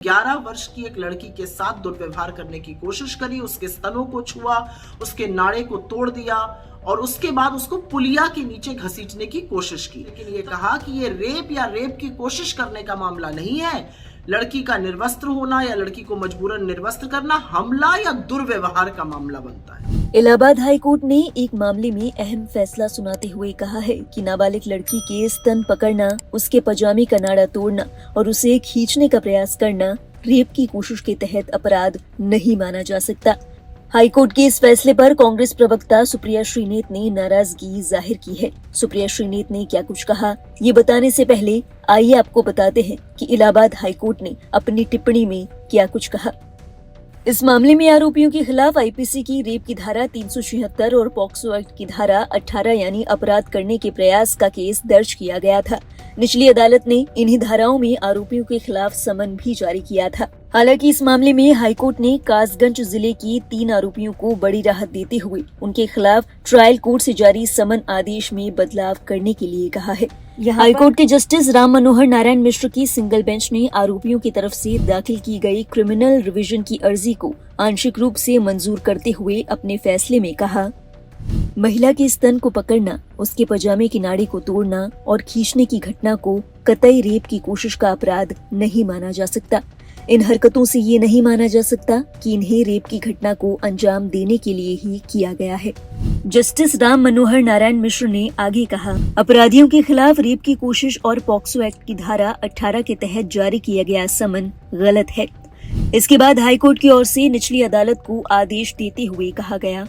11 वर्ष की एक लड़की के साथ दुर्व्यवहार करने की कोशिश करी, उसके स्तनों को छुआ, उसके नाड़े को तोड़ दिया और उसके बाद उसको पुलिया के नीचे घसीटने की कोशिश की। लेकिन ये कहा कि ये रेप या रेप की कोशिश करने का मामला नहीं है। लड़की का निर्वस्त्र होना या लड़की को मजबूरन निर्वस्त्र करना हमला या दुर्व्यवहार का मामला बनता है। इलाहाबाद हाईकोर्ट ने एक मामले में अहम फैसला सुनाते हुए कहा है कि नाबालिग लड़की के स्तन पकड़ना, उसके पजामे का नाड़ा तोड़ना और उसे खींचने का प्रयास करना रेप की कोशिश के तहत अपराध नहीं माना जा सकता। हाईकोर्ट के इस फैसले पर कांग्रेस प्रवक्ता सुप्रिया श्रीनेत ने नाराजगी जाहिर की है। सुप्रिया श्रीनेत ने क्या कुछ कहा, ये बताने से पहले आइए आपको बताते हैं कि इलाहाबाद हाईकोर्ट ने अपनी टिप्पणी में क्या कुछ कहा। इस मामले में आरोपियों के खिलाफ आईपीसी की रेप की धारा 376 और पॉक्सो एक्ट की धारा 18 यानी अपराध करने के प्रयास का केस दर्ज किया गया था। निचली अदालत ने इन्हीं धाराओं में आरोपियों के खिलाफ समन भी जारी किया था। हालांकि इस मामले में हाईकोर्ट ने कासगंज जिले की 3 आरोपियों को बड़ी राहत देते हुए उनके खिलाफ ट्रायल कोर्ट से जारी समन आदेश में बदलाव करने के लिए कहा है। हाईकोर्ट के जस्टिस राम मनोहर नारायण मिश्र की सिंगल बेंच ने आरोपियों की तरफ से दाखिल की गई क्रिमिनल रिवीजन की अर्जी को आंशिक रूप से मंजूर करते हुए अपने फैसले में कहा, महिला के स्तन को पकड़ना, उसके पजामे की नाड़ी को तोड़ना और खींचने की घटना को कतई रेप की कोशिश का अपराध नहीं माना जा सकता। इन हरकतों से ये नहीं माना जा सकता कि इन्हें रेप की घटना को अंजाम देने के लिए ही किया गया है। जस्टिस राम मनोहर नारायण मिश्र ने आगे कहा, अपराधियों के खिलाफ रेप की कोशिश और पॉक्सो एक्ट की धारा 18 के तहत जारी किया गया समन गलत है। इसके बाद हाईकोर्ट की ओर से निचली अदालत को आदेश देते हुए कहा गया,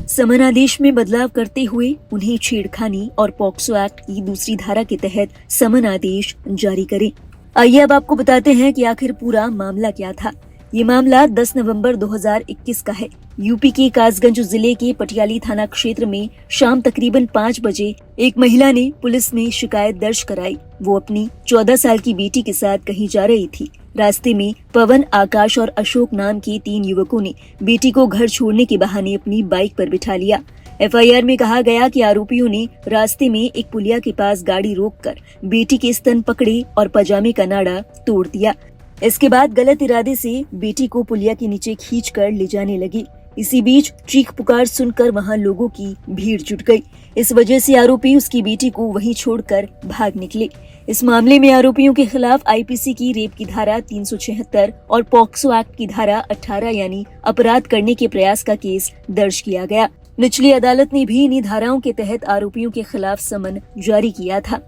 समन आदेश में बदलाव करते हुए उन्हें छेड़खानी और पॉक्सो एक्ट की दूसरी धारा के तहत समन आदेश जारी करें। आइए अब आपको बताते हैं कि आखिर पूरा मामला क्या था। ये मामला 10 नवंबर 2021 का है। यूपी के कासगंज जिले के पटियाली थाना क्षेत्र में शाम तकरीबन 5 बजे एक महिला ने पुलिस में शिकायत दर्ज कराई। वो अपनी 14 साल की बेटी के साथ कहीं जा रही थी। रास्ते में पवन, आकाश और अशोक नाम के 3 युवकों ने बेटी को घर छोड़ने के बहाने अपनी बाइक पर बिठा लिया। एफआईआर में कहा गया कि आरोपियों ने रास्ते में एक पुलिया के पास गाड़ी रोककर बेटी के स्तन पकड़े और पजामे का नाड़ा तोड़ दिया। इसके बाद गलत इरादे से बेटी को पुलिया के नीचे खींचकर ले जाने लगी। इसी बीच चीख पुकार सुनकर वहां लोगों की भीड़ जुट गई। इस वजह से आरोपी उसकी बेटी को वहीं छोड़कर भाग निकले। इस मामले में आरोपियों के खिलाफ आईपीसी की रेप की धारा 376 और पॉक्सो एक्ट की धारा 18 यानी अपराध करने के प्रयास का केस दर्ज किया गया। निचली अदालत ने भी इन्हीं धाराओं के तहत आरोपियों के खिलाफ समन जारी किया था।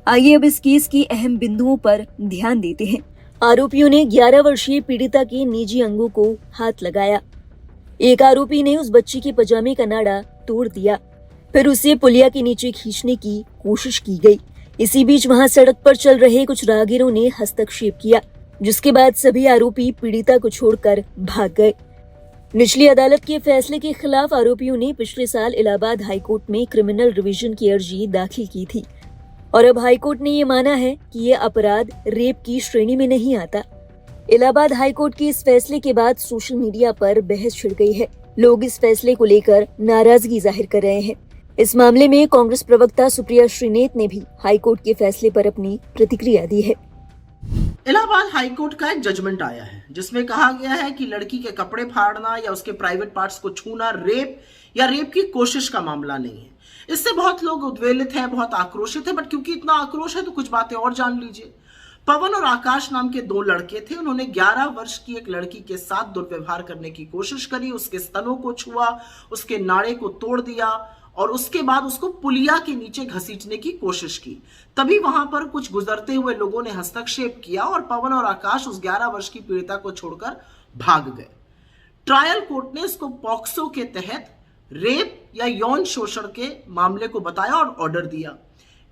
आइए अब इस केस के अहम बिंदुओं पर ध्यान देते हैं। आरोपियों ने 11 वर्षीय पीड़िता के निजी अंगों को हाथ लगाया। एक आरोपी ने उस बच्ची के पजामे का नाड़ा तोड़ दिया, फिर उसे पुलिया के नीचे खींचने की कोशिश की गई। इसी बीच वहां सड़क पर चल रहे कुछ राहगीरों ने हस्तक्षेप किया, जिसके बाद सभी आरोपी पीड़िता को छोड़कर भाग गए। निचली अदालत के फैसले के खिलाफ आरोपियों ने पिछले साल इलाहाबाद हाईकोर्ट में क्रिमिनल रिवीजन की अर्जी दाखिल की थी और अब हाईकोर्ट ने ये माना है कि ये अपराध रेप की श्रेणी में नहीं आता। इलाहाबाद हाईकोर्ट के इस फैसले के बाद सोशल मीडिया पर बहस छिड़ गई है। लोग इस फैसले को लेकर नाराजगी जाहिर कर रहे हैं। इस मामले में कांग्रेस प्रवक्ता सुप्रिया श्रीनेत ने भी हाईकोर्ट के फैसले पर अपनी प्रतिक्रिया दी है। इलाहाबाद हाईकोर्ट का एक जजमेंट आया है जिसमें कहा गया है कि लड़की के कपड़े फाड़ना या उसके प्राइवेट पार्ट्स को छूना रेप या रेप की कोशिश का मामला नहीं है। इससे बहुत लोग उद्वेलित हैं, बहुत आक्रोशित हैं, बट क्योंकि इतना आक्रोश है तो कुछ बातें और जान लीजिए। पवन और आकाश नाम के 2 लड़के थे। उन्होंने 11 वर्ष की एक लड़की के साथ दुर्व्यवहार करने की कोशिश करी, उसके स्तनों को छुआ, उसके नाड़े को तोड़ दिया और उसके बाद उसको पुलिया के नीचे घसीटने की कोशिश की। तभी वहां पर कुछ गुजरते हुए लोगों ने हस्तक्षेप किया और पवन और आकाश उस 11 वर्ष की पीड़िता को छोड़कर भाग गए। ट्रायल कोर्ट ने इसको पॉक्सो के तहत रेप या यौन शोषण के मामले को बताया और ऑर्डर दिया।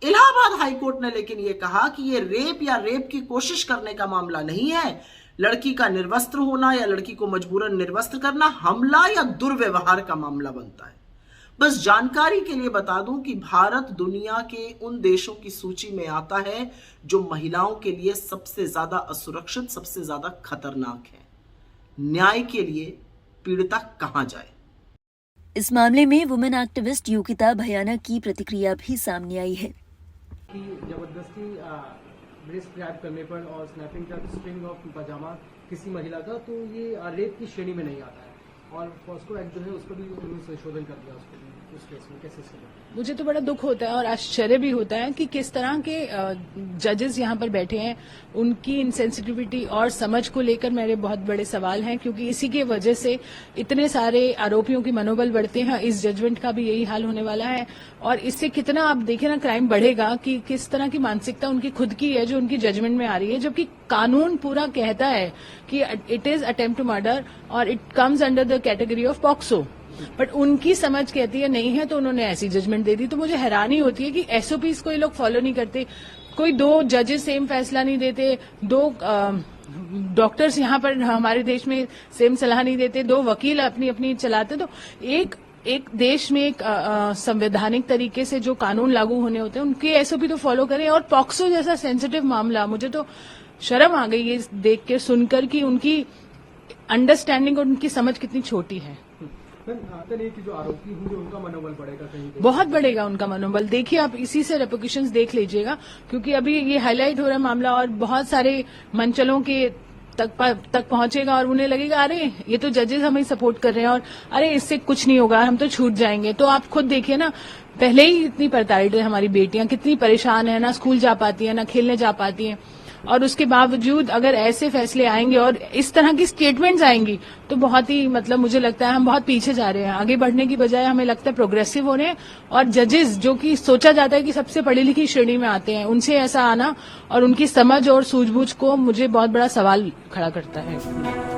इलाहाबाद हाईकोर्ट ने लेकिन यह कहा कि यह रेप या रेप की कोशिश करने का मामला नहीं है। लड़की का निर्वस्त्र होना या लड़की को मजबूरन निर्वस्त्र करना हमला या दुर्व्यवहार का मामला बनता है। बस जानकारी के लिए बता दूं कि भारत दुनिया के उन देशों की सूची में आता है जो महिलाओं के लिए सबसे ज्यादा असुरक्षित, सबसे ज्यादा खतरनाक है। न्याय के लिए पीड़िता कहां जाए? इस मामले में वुमेन एक्टिविस्ट योगिता भयानक की प्रतिक्रिया भी सामने आई है। कि जबरदस्ती प्रिस्क्राइब करने पर और स्नैपिंग का स्ट्रिंग ऑफ पजामा किसी महिला का, तो ये रेप की श्रेणी में नहीं आता है। और पॉस्को एक्ट जो है उसको भी उन्होंने संशोधन कर दिया उसको उस केस में। कैसे इसको देखते मुझे तो बड़ा दुख होता है और आश्चर्य भी होता है कि किस तरह के जजेस यहाँ पर बैठे हैं, उनकी इनसेंसिटिविटी और समझ को लेकर मेरे बहुत बड़े सवाल हैं, क्योंकि इसी के वजह से इतने सारे आरोपियों की मनोबल बढ़ते हैं। इस जजमेंट का भी यही हाल होने वाला है और इससे कितना आप देखें ना क्राइम बढ़ेगा कि किस तरह की मानसिकता उनकी खुद की है जो उनकी जजमेंट में आ रही है, जबकि कानून पूरा कहता है कि it is attempt to murder और it comes under the category of POCSO, but उनकी समझ कहती है नहीं है, तो उन्होंने ऐसी जजमेंट दे दी। तो मुझे हैरानी होती है कि एसओपीज को ये लोग फॉलो नहीं करते, कोई दो जजेस सेम फैसला नहीं देते, दो डॉक्टर्स यहाँ पर हमारे देश में सेम सलाह नहीं देते, दो वकील अपनी अपनी चलाते। तो एक देश में एक संवैधानिक तरीके से जो कानून लागू होने होते हैं उनके एसओपी तो फॉलो करें। और पॉक्सो जैसा सेंसिटिव मामला, मुझे तो शर्म आ गई ये देख के सुनकर कि उनकी अंडरस्टैंडिंग और उनकी समझ कितनी छोटी है। नहीं कि जो आरोपी होंगे उनका मनोबल बढ़ेगा कहीं पे? बहुत बढ़ेगा उनका मनोबल। देखिए आप इसी से रेपोकेशंस देख लीजिएगा, क्योंकि अभी ये हाईलाइट हो रहा है मामला और बहुत सारे मंचलों के तक पहुंचेगा और उन्हें लगेगा अरे ये तो जजेस हमें सपोर्ट कर रहे हैं और अरे इससे कुछ नहीं होगा, हम तो छूट जाएंगे। तो आप खुद देखिए ना, पहले ही इतनी प्रताड़ित है हमारी बेटियां, कितनी परेशान है, ना स्कूल जा पाती है ना खेलने जा पाती हैं, और उसके बावजूद अगर ऐसे फैसले आएंगे और इस तरह की स्टेटमेंट्स आएंगी तो बहुत ही मुझे लगता है हम बहुत पीछे जा रहे हैं। आगे बढ़ने की बजाय हमें लगता है प्रोग्रेसिव हो रहे हैं, और जजेस जो कि सोचा जाता है कि सबसे पढ़ी लिखी श्रेणी में आते हैं, उनसे ऐसा आना और उनकी समझ और सूझबूझ को मुझे बहुत बड़ा सवाल खड़ा करता है।